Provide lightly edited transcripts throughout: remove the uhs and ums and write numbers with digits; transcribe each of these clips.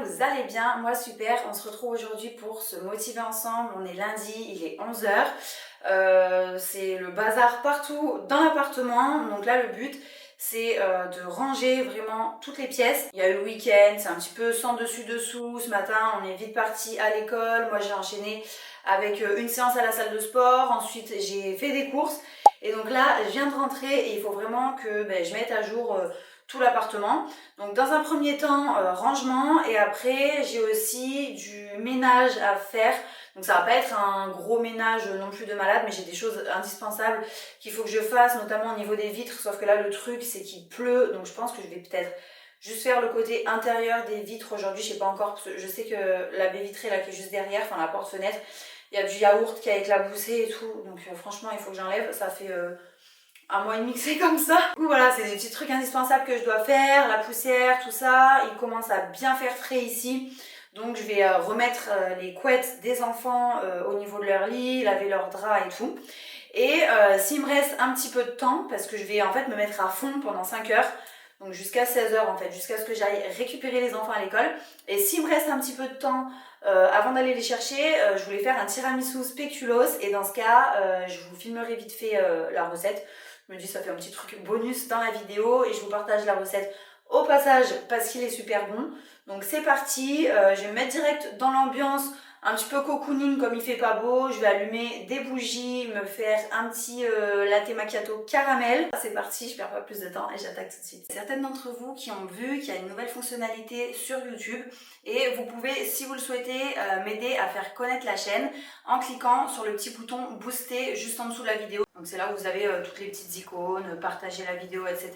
vous allez bien? Moi super, on se retrouve aujourd'hui pour se motiver ensemble. On est lundi, il est 11 h. C'est le bazar partout dans l'appartement. Donc là le but c'est de ranger vraiment toutes les pièces. Il y a eu le week-end, c'est un petit peu sans dessus dessous. Ce matin on est vite parti à l'école. Moi j'ai enchaîné avec une séance à la salle de sport. Ensuite j'ai fait des courses. Et donc là je viens de rentrer et il faut vraiment que je mette à jour tout l'appartement. Donc dans un premier temps rangement, et après j'ai aussi du ménage à faire. Donc ça va pas être un gros ménage non plus de malade, mais j'ai des choses indispensables qu'il faut que je fasse, notamment au niveau des vitres. Sauf que là le truc c'est qu'il pleut, donc je pense que je vais peut-être juste faire le côté intérieur des vitres aujourd'hui. Je sais pas encore, parce que je sais que la baie vitrée là qui est juste derrière, enfin la porte-fenêtre, il y a du yaourt qui a éclaboussé et tout. Donc franchement il faut que j'enlève. Ça fait un mois et demi que c'est comme ça. Du coup voilà, c'est des petits trucs indispensables que je dois faire, la poussière, tout ça. Il commence à bien faire frais ici. Donc je vais remettre les couettes des enfants au niveau de leur lit, laver leurs draps et tout. Et s'il me reste un petit peu de temps, parce que je vais en fait me mettre à fond pendant 5 heures, donc jusqu'à 16 h en fait, jusqu'à ce que j'aille récupérer les enfants à l'école. Et s'il me reste un petit peu de temps avant d'aller les chercher, je voulais faire un tiramisu spéculoos. Et dans ce cas, je vous filmerai vite fait la recette. Je me dis ça fait un petit truc bonus dans la vidéo et je vous partage la recette au passage parce qu'il est super bon. Donc c'est parti, je vais me mettre direct dans l'ambiance, un petit peu cocooning comme il fait pas beau. Je vais allumer des bougies, me faire un petit latte macchiato caramel. C'est parti, je perds pas plus de temps et j'attaque tout de suite. Certaines d'entre vous qui ont vu qu'il y a une nouvelle fonctionnalité sur YouTube et vous pouvez, si vous le souhaitez, m'aider à faire connaître la chaîne en cliquant sur le petit bouton booster juste en dessous de la vidéo. Donc c'est là où vous avez toutes les petites icônes, partager la vidéo, etc.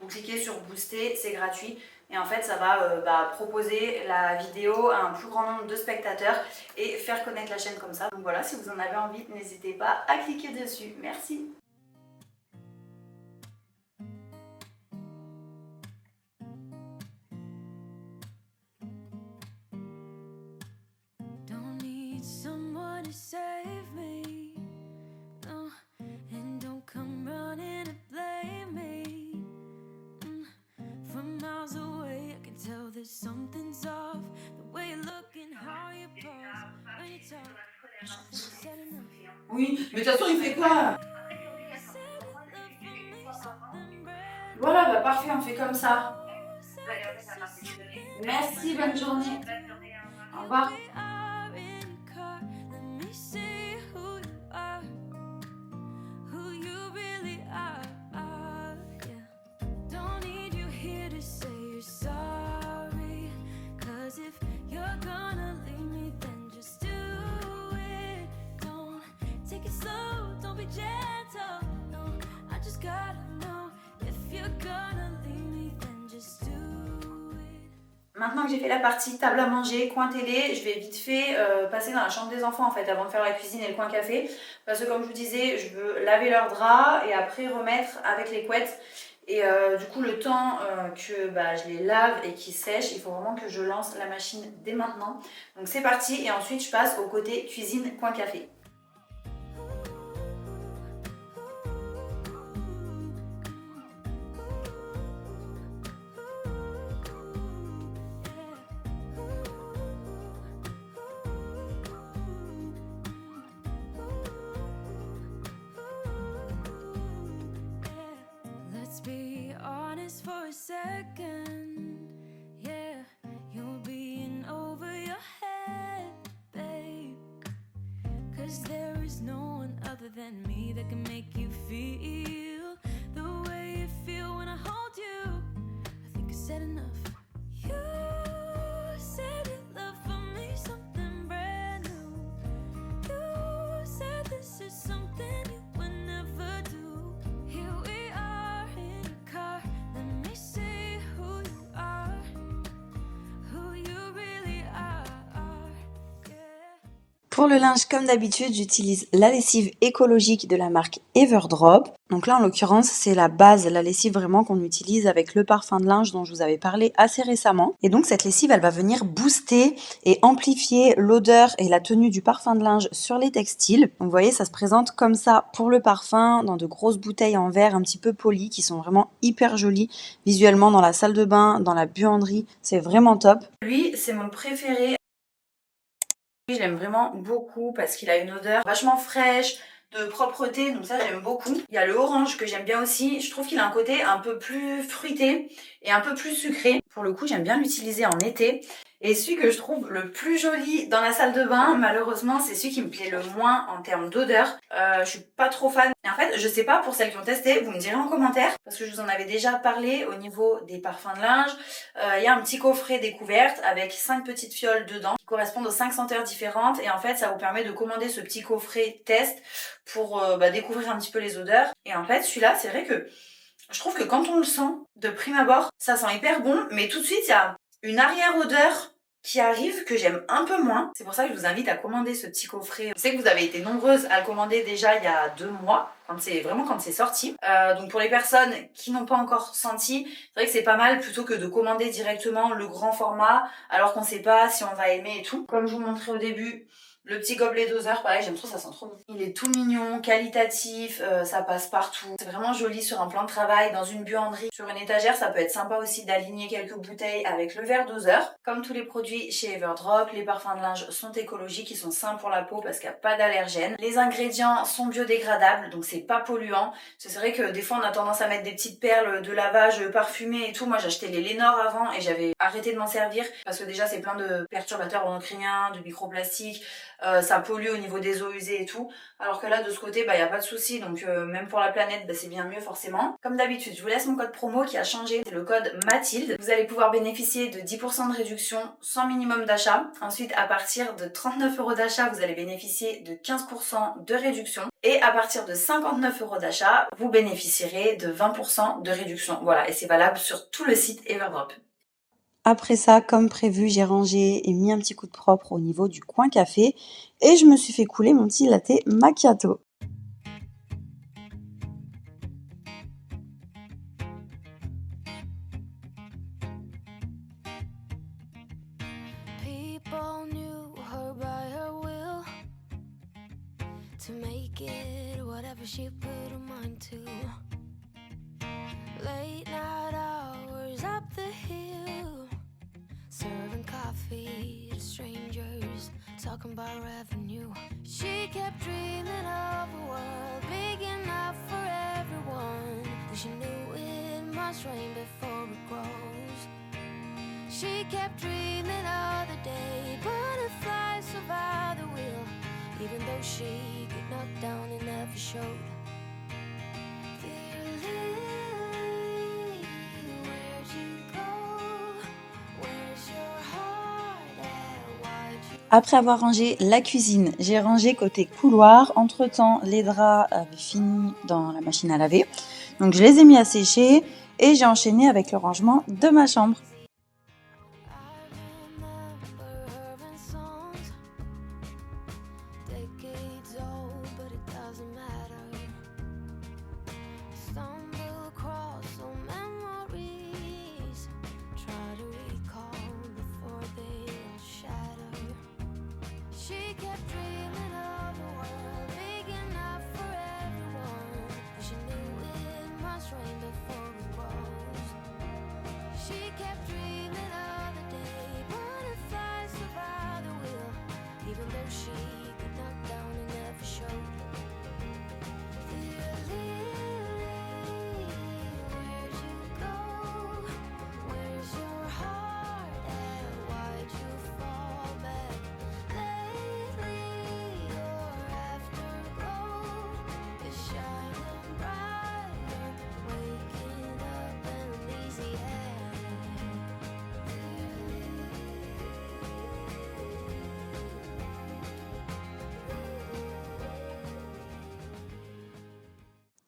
Vous cliquez sur booster, c'est gratuit. Et en fait ça va proposer la vidéo à un plus grand nombre de spectateurs et faire connaître la chaîne comme ça. Donc voilà, si vous en avez envie, n'hésitez pas à cliquer dessus. Merci. Oui, mais de toute façon, il fait quoi? Voilà, bah parfait, on fait comme ça. Merci, bonne journée. Au revoir. Maintenant que j'ai fait la partie table à manger, coin télé, je vais vite fait passer dans la chambre des enfants en fait avant de faire la cuisine et le coin café, parce que comme je vous disais, je veux laver leurs draps et après remettre avec les couettes. Et du coup le temps que je les lave et qu'ils sèchent, il faut vraiment que je lance la machine dès maintenant. Donc c'est parti, et ensuite je passe au côté cuisine coin café. For a second, yeah, you're being over your head, babe. 'Cause there is no one other than me that can make you feel the way you feel when I hold you. I think I said enough. You said you love for me something brand new. You said this is something you would never do. Here we are in your car. Pour le linge, comme d'habitude, j'utilise la lessive écologique de la marque Everdrop. Donc là, en l'occurrence, c'est la base, la lessive vraiment qu'on utilise avec le parfum de linge dont je vous avais parlé assez récemment. Et donc, cette lessive, elle va venir booster et amplifier l'odeur et la tenue du parfum de linge sur les textiles. Donc, vous voyez, ça se présente comme ça pour le parfum, dans de grosses bouteilles en verre un petit peu polies qui sont vraiment hyper jolies visuellement dans la salle de bain, dans la buanderie. C'est vraiment top. Lui, c'est mon préféré. Je l'aime vraiment beaucoup parce qu'il a une odeur vachement fraîche, de propreté, donc ça j'aime beaucoup. Il y a le orange que j'aime bien aussi, je trouve qu'il a un côté un peu plus fruité et un peu plus sucré. Pour le coup, j'aime bien l'utiliser en été. Et celui que je trouve le plus joli dans la salle de bain, malheureusement, c'est celui qui me plaît le moins en termes d'odeur. Je suis pas trop fan. Et en fait, je sais pas pour celles qui ont testé, vous me direz en commentaire, parce que je vous en avais déjà parlé au niveau des parfums de linge. Il y a un petit coffret découverte avec 5 petites fioles dedans qui correspondent aux 5 senteurs différentes. Et en fait, ça vous permet de commander ce petit coffret test pour découvrir un petit peu les odeurs. Et en fait, celui-là, c'est vrai que je trouve que quand on le sent, de prime abord, ça sent hyper bon, mais tout de suite, il y a une arrière-odeur qui arrive que j'aime un peu moins. C'est pour ça que je vous invite à commander ce petit coffret. Je sais que vous avez été nombreuses à le commander déjà il y a 2 mois, quand c'est sorti. Donc pour les personnes qui n'ont pas encore senti, c'est vrai que c'est pas mal plutôt que de commander directement le grand format, alors qu'on sait pas si on va aimer et tout. Comme je vous montrais au début, le petit gobelet doseur, pareil, j'aime trop, ça sent trop bon. Il est tout mignon, qualitatif, ça passe partout. C'est vraiment joli sur un plan de travail, dans une buanderie. Sur une étagère, ça peut être sympa aussi d'aligner quelques bouteilles avec le verre doseur. Comme tous les produits chez Everdrop, les parfums de linge sont écologiques, ils sont sains pour la peau parce qu'il n'y a pas d'allergènes. Les ingrédients sont biodégradables, donc c'est pas polluant. C'est vrai que des fois, on a tendance à mettre des petites perles de lavage parfumées et tout. Moi, j'achetais les Lénor avant et j'avais arrêté de m'en servir parce que déjà, c'est plein de perturbateurs endocriniens, de microplastiques. Ça pollue au niveau des eaux usées et tout, alors que là de ce côté y a pas de souci, donc même pour la planète c'est bien mieux forcément. Comme d'habitude, je vous laisse mon code promo qui a changé, c'est le code Mathilde. Vous allez pouvoir bénéficier de 10% de réduction sans minimum d'achat. Ensuite, à partir de 39 € d'achat, vous allez bénéficier de 15% de réduction, et à partir de 59 € d'achat, vous bénéficierez de 20% de réduction. Voilà, et c'est valable sur tout le site Everdrop. Après ça, comme prévu, j'ai rangé et mis un petit coup de propre au niveau du coin café et je me suis fait couler mon petit latte macchiato. People knew her by her will to make it whatever she put her mind to. Late night hours up the hill, serving coffee to strangers, talking about revenue. She kept dreaming of a world big enough for everyone, but she knew it must rain before it grows. She kept dreaming of the day butterflies survive the wheel, even though she got knocked down and never showed. Dear Lily, where'd you go? Where's your heart at? Why'd you... Après avoir rangé la cuisine, j'ai rangé côté couloir. Entre-temps, les draps avaient fini dans la machine à laver. Donc je les ai mis à sécher et j'ai enchaîné avec le rangement de ma chambre.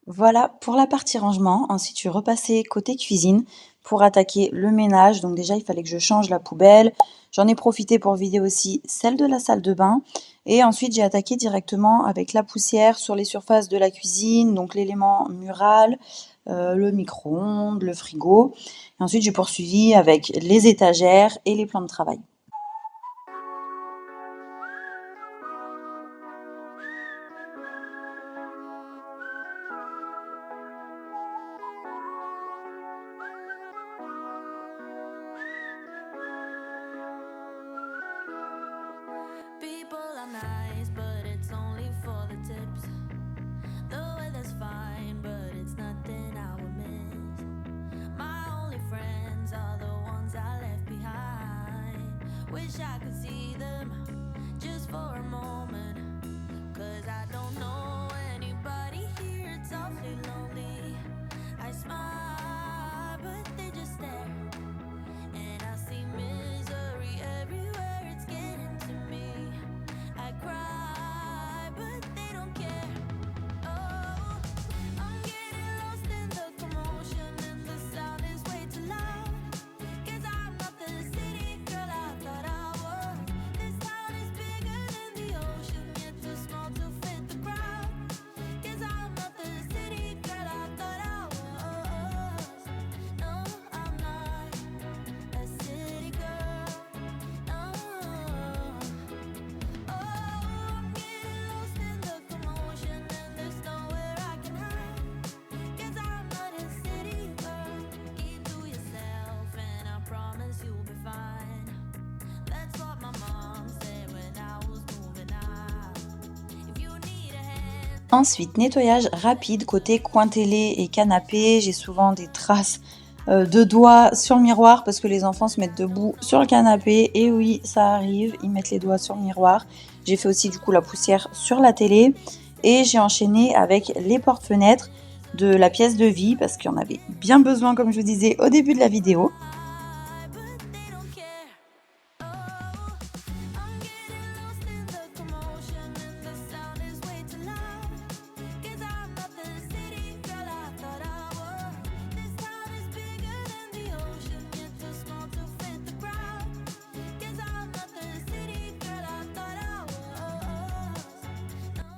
Voilà pour la partie rangement. Ensuite, je suis repassée côté cuisine pour attaquer le ménage. Donc déjà, il fallait que je change la poubelle. J'en ai profité pour vider aussi celle de la salle de bain. Et ensuite, j'ai attaqué directement avec la poussière sur les surfaces de la cuisine, donc l'élément mural, le micro-ondes, le frigo. Et ensuite, j'ai poursuivi avec les étagères et les plans de travail. People are nice, but it's only for the tips. The weather's fine, but it's nothing I would miss. My only friends are the ones I left behind. Wish I could see them just for a moment. 'Cause I don't know anybody here, it's awfully lonely. I smile, but they just stare. And I see misery everywhere, it's getting to me. I cry, but they don't care. Oh, I'm getting lost in the commotion, and the sound is way too loud. 'Cause I'm not the city girl I thought I was. This town is bigger than the ocean, yet too small to fit the crowd. 'Cause I'm not the city girl I thought I was. No, I'm not a city girl. No. Oh, I'm getting lost in the commotion, and there's nowhere I can hide. 'Cause I'm not a city girl. Keep to yourself, and I promise you'll be fine. That's what my mom said when I was moving out. If you need a hand. Ensuite, nettoyage rapide côté coin télé et canapé. J'ai souvent des traces de doigts sur le miroir parce que les enfants se mettent debout sur le canapé. Et oui, ça arrive, ils mettent les doigts sur le miroir. J'ai fait aussi du coup la poussière sur la télé. Et j'ai enchaîné avec les portes-fenêtres de la pièce de vie parce qu'il y en avait bien besoin, comme je vous disais au début de la vidéo. But they don't care. Oh, I'm getting lost in the commotion, and the sound is way too loud. 'Cause I'm not the city girl I thought I was. This town is bigger than the ocean, yet too small to fit the crowd. 'Cause I'm not the city girl I thought I was.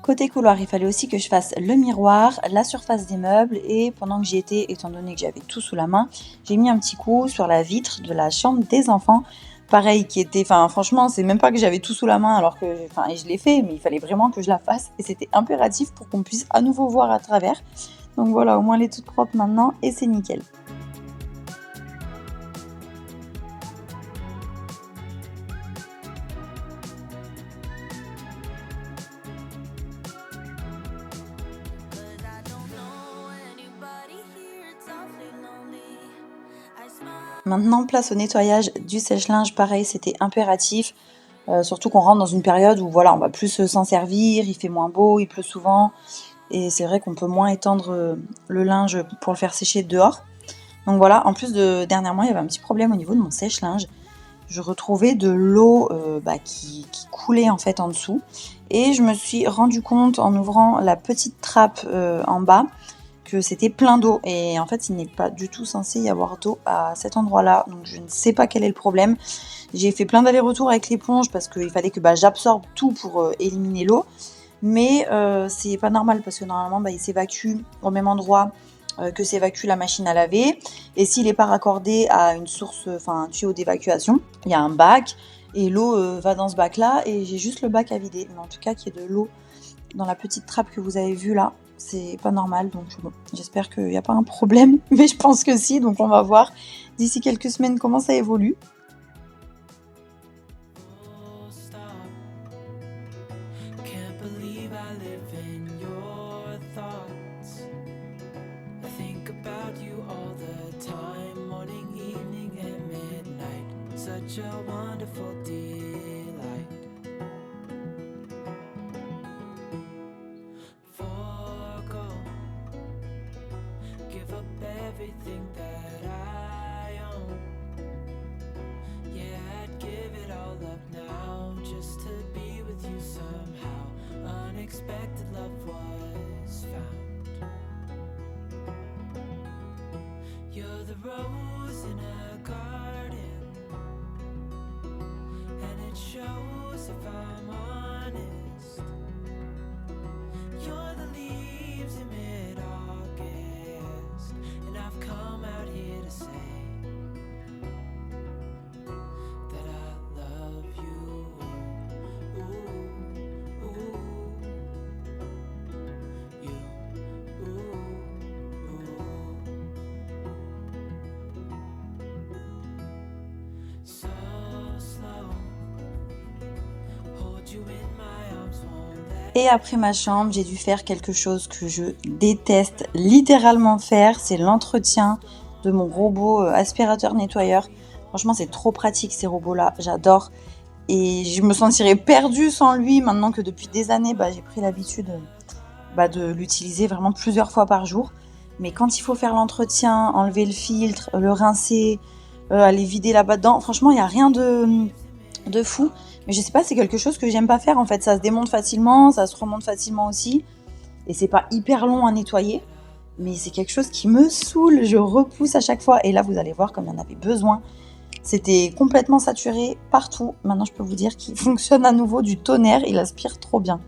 Côté couloir, il fallait aussi que je fasse le miroir, la surface des meubles et pendant que j'y étais, étant donné que j'avais tout sous la main, j'ai mis un petit coup sur la vitre de la chambre des enfants. Pareil, franchement, c'est même pas que j'avais tout sous la main alors que, et je l'ai fait, mais il fallait vraiment que je la fasse et c'était impératif pour qu'on puisse à nouveau voir à travers. Donc voilà, au moins elle est toute propre maintenant et c'est nickel. Cause I don't know anybody here, it's awfully lonely. I smile. Maintenant, place au nettoyage du sèche-linge. Pareil, c'était impératif. Surtout qu'on rentre dans une période où voilà, on va plus s'en servir, il fait moins beau, il pleut souvent. Et c'est vrai qu'on peut moins étendre le linge pour le faire sécher dehors. Donc voilà, en plus dernièrement, il y avait un petit problème au niveau de mon sèche-linge. Je retrouvais de l'eau qui coulait en fait en dessous. Et je me suis rendu compte en ouvrant la petite trappe en bas que c'était plein d'eau. Et en fait, il n'est pas du tout censé y avoir d'eau à cet endroit-là. Donc je ne sais pas quel est le problème. J'ai fait plein d'allers-retours avec l'éponge parce qu'il fallait que j'absorbe tout pour éliminer l'eau. Mais c'est pas normal parce que normalement il s'évacue au même endroit que s'évacue la machine à laver. Et s'il n'est pas raccordé à une source, un tuyau d'évacuation, il y a un bac et l'eau va dans ce bac-là et j'ai juste le bac à vider. Mais en tout cas, qu'il y ait de l'eau dans la petite trappe que vous avez vue là, c'est pas normal. Donc bon, j'espère qu'il n'y a pas un problème, mais je pense que si. Donc on va voir d'ici quelques semaines comment ça évolue. Can't believe I live in your thoughts. I think about you all the time, morning, evening, and midnight. Such a wonderful delight. Forgo, give up everything that I own. Yeah, I'd give it all up now just to be with you somehow. Unexpected love was found. the rose in a garden, and it shows if I'm honest. You're the leaves in mid-August, and I've come out here to say that I love you. Ooh, ooh, you, ooh, so slow. Hold you in my arms, won't let. Et après ma chambre, j'ai dû faire quelque chose que je déteste littéralement faire, c'est l'entretien de mon robot aspirateur nettoyeur. Franchement, c'est trop pratique ces robots-là, j'adore. Et je me sentirais perdue sans lui maintenant que depuis des années, j'ai pris l'habitude de l'utiliser vraiment plusieurs fois par jour. Mais quand il faut faire l'entretien, enlever le filtre, le rincer, aller vider là-bas dedans, franchement, il n'y a rien de fou. Mais je sais pas, c'est quelque chose que j'aime pas faire en fait. Ça se démonte facilement, ça se remonte facilement aussi. Et c'est pas hyper long à nettoyer. Mais c'est quelque chose qui me saoule, je repousse à chaque fois. Et là, vous allez voir comme il y en avait besoin. C'était complètement saturé partout. Maintenant, je peux vous dire qu'il fonctionne à nouveau du tonnerre. Il aspire trop bien.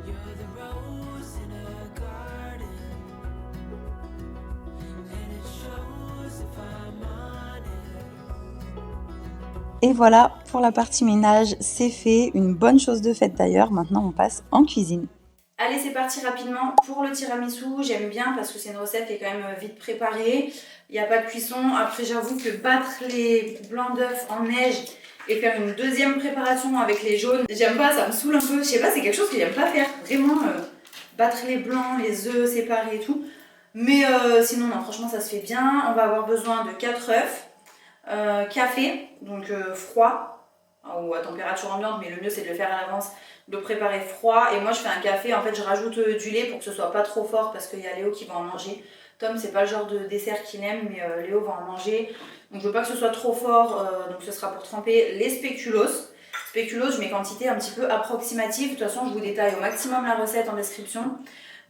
You're the rose in a garden, and it shows if I'm honest. Et voilà, pour la partie ménage, c'est fait. Une bonne chose de faite d'ailleurs. Maintenant, on passe en cuisine. Allez, c'est parti rapidement pour le tiramisu. J'aime bien parce que c'est une recette qui est quand même vite préparée. Il n'y a pas de cuisson. Après, j'avoue que battre les blancs d'œufs en neige et faire une deuxième préparation avec les jaunes, j'aime pas, ça me saoule un peu. Je sais pas, c'est quelque chose que j'aime pas faire. Vraiment, battre les blancs, les œufs séparés et tout. Mais sinon, non, franchement, ça se fait bien. On va avoir besoin de 4 œufs, café, donc froid, ou à température ambiante, mais le mieux c'est de le faire à l'avance, de le préparer froid. Et moi je fais un café, en fait je rajoute du lait pour que ce soit pas trop fort parce qu'il y a Léo qui va en manger. Tom c'est pas le genre de dessert qu'il aime, mais Léo va en manger, donc je veux pas que ce soit trop fort, donc ce sera pour tremper les spéculoos. Spéculoos, je mets quantité un petit peu approximative, de toute façon je vous détaille au maximum la recette en description.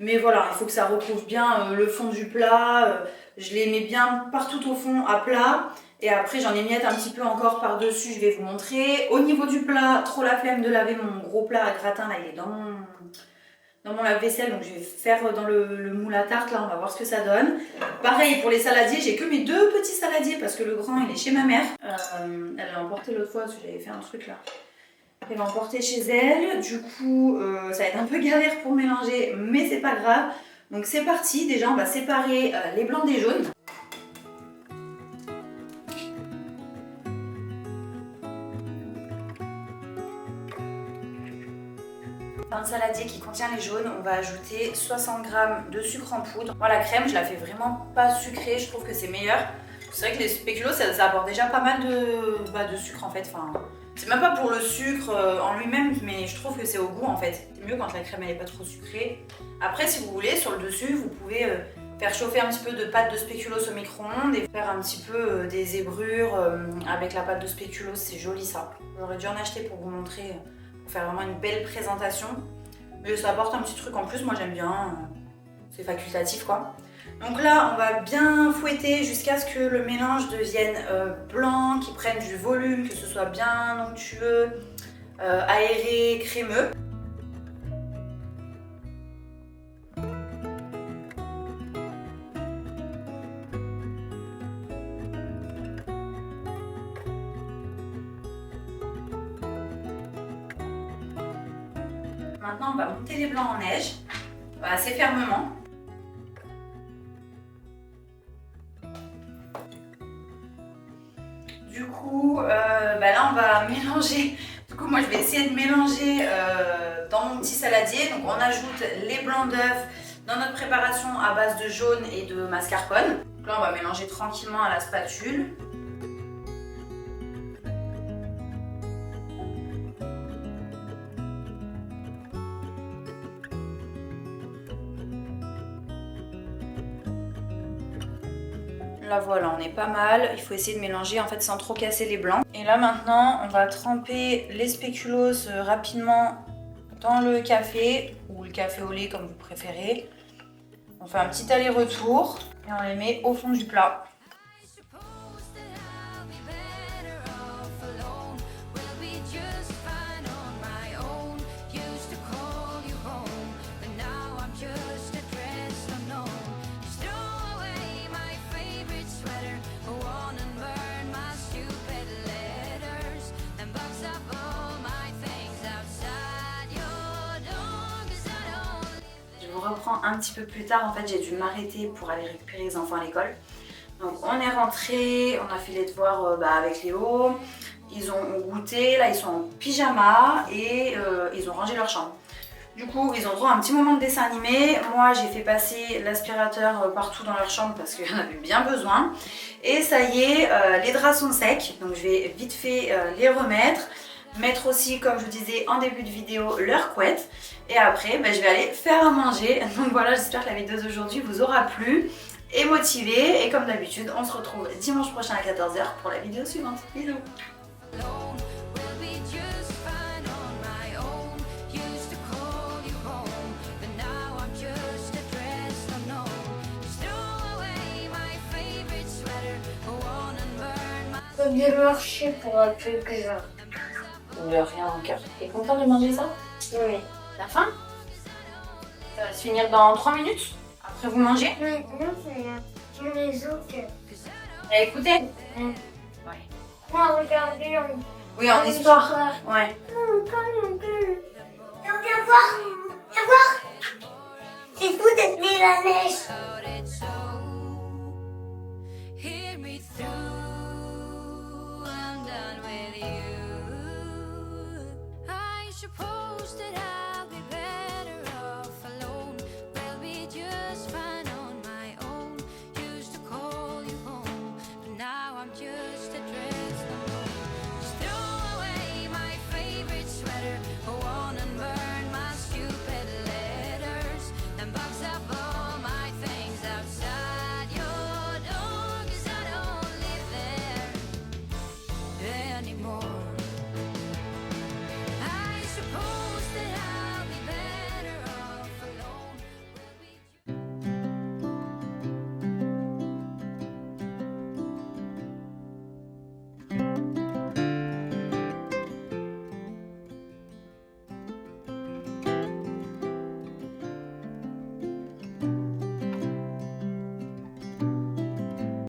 Mais voilà, il faut que ça recouvre bien le fond du plat, je les mets bien partout au fond à plat. Et après j'en émiette un petit peu encore par dessus, je vais vous montrer. Au niveau du plat, trop la flemme de laver mon gros plat à gratin, là il est dans mon lave-vaisselle, donc je vais faire dans le moule à tarte, là on va voir ce que ça donne. Pareil pour les saladiers, j'ai que mes 2 petits saladiers parce que le grand il est chez ma mère. Elle l'a emporté l'autre fois parce que j'avais fait un truc là. Elle l'a emporté chez elle, du coup ça va être un peu galère pour mélanger, mais c'est pas grave. Donc c'est parti, déjà on va séparer les blancs des jaunes. Dans le saladier qui contient les jaunes, on va ajouter 60 g de sucre en poudre. Moi la crème, je la fais vraiment pas sucrée, je trouve que c'est meilleur. C'est vrai que les spéculoos, ça apporte déjà pas mal de sucre en fait. Enfin, c'est même pas pour le sucre en lui-même, mais je trouve que c'est au goût en fait. C'est mieux quand la crème elle est pas trop sucrée. Après, si vous voulez, sur le dessus, vous pouvez faire chauffer un petit peu de pâte de spéculoos au micro-ondes et faire un petit peu des zébrures avec la pâte de spéculoos, c'est joli ça. J'aurais dû en acheter pour vous montrer, pour faire vraiment une belle présentation. Mais ça apporte un petit truc en plus, moi j'aime bien, c'est facultatif quoi. Donc là, on va bien fouetter jusqu'à ce que le mélange devienne blanc, qu'il prenne du volume, que ce soit bien onctueux, aéré, crémeux. Maintenant, on va monter les blancs en neige, assez fermement. Du coup, là on va mélanger. Du coup, moi je vais essayer de mélanger dans mon petit saladier. Donc on ajoute les blancs d'œufs dans notre préparation à base de jaune et de mascarpone. Donc là, on va mélanger tranquillement à la spatule. Là voilà, on est pas mal. Il faut essayer de mélanger en fait sans trop casser les blancs. Et là maintenant, on va tremper les spéculoos rapidement dans le café ou le café au lait comme vous préférez. On fait un petit aller-retour et on les met au fond du plat. Je reprends un petit peu plus tard, en fait j'ai dû m'arrêter pour aller récupérer les enfants à l'école. Donc on est rentré, on a fait les devoirs avec Léo, ils ont goûté, là ils sont en pyjama et ils ont rangé leur chambre. Du coup ils ont droit à un petit moment de dessin animé, moi j'ai fait passer l'aspirateur partout dans leur chambre parce qu'il y en avait bien besoin. Et ça y est, les draps sont secs, donc je vais vite fait les remettre. Mettre aussi, comme je vous disais en début de vidéo, leur couette. Et après, je vais aller faire à manger. Donc voilà, j'espère que la vidéo d'aujourd'hui vous aura plu et motivé. Et comme d'habitude, on se retrouve dimanche prochain à 14 h pour la vidéo suivante. Bisous. Bien marché pour un peu que ça. De rien encore. T'es content de manger ça? Oui. T'as faim? Ça va se finir dans 3 minutes. Après vous mangez? Mais non, c'est sur les autres. T'as écouté? Ouais. Moi, regardez, Oui, en histoire. Ouais. Viens voir. Viens voir. C'est fou d'être né la neige. Hear me through, I'm done with you.